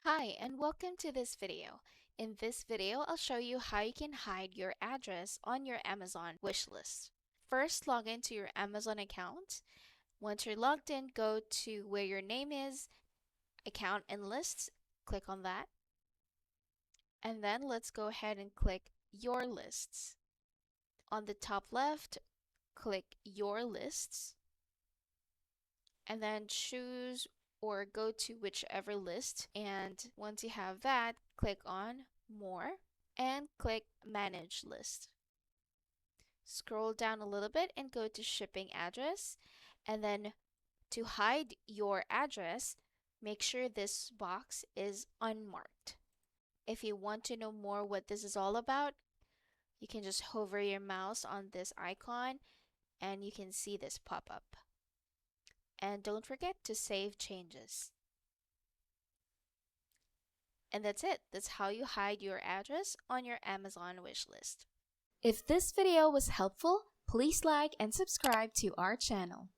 Hi, and welcome to this video. In this video, I'll show you how you can hide your address on your Amazon wishlist. First, log into your Amazon account. Once you're logged in, go to where your name is, Account and Lists, click on that. And then let's go ahead and click Your Lists. On the top left, click Your Lists. And then choose or go to whichever list, and once you have that, click on More and click Manage List. Scroll down a little bit and go to Shipping Address, and then to hide your address, make sure this box is unmarked. If you want to know more what this is all about, you can just hover your mouse on this icon and you can see this pop up. And don't forget to save changes. And that's it. That's how you hide your address on your Amazon wishlist. If this video was helpful, please like and subscribe to our channel.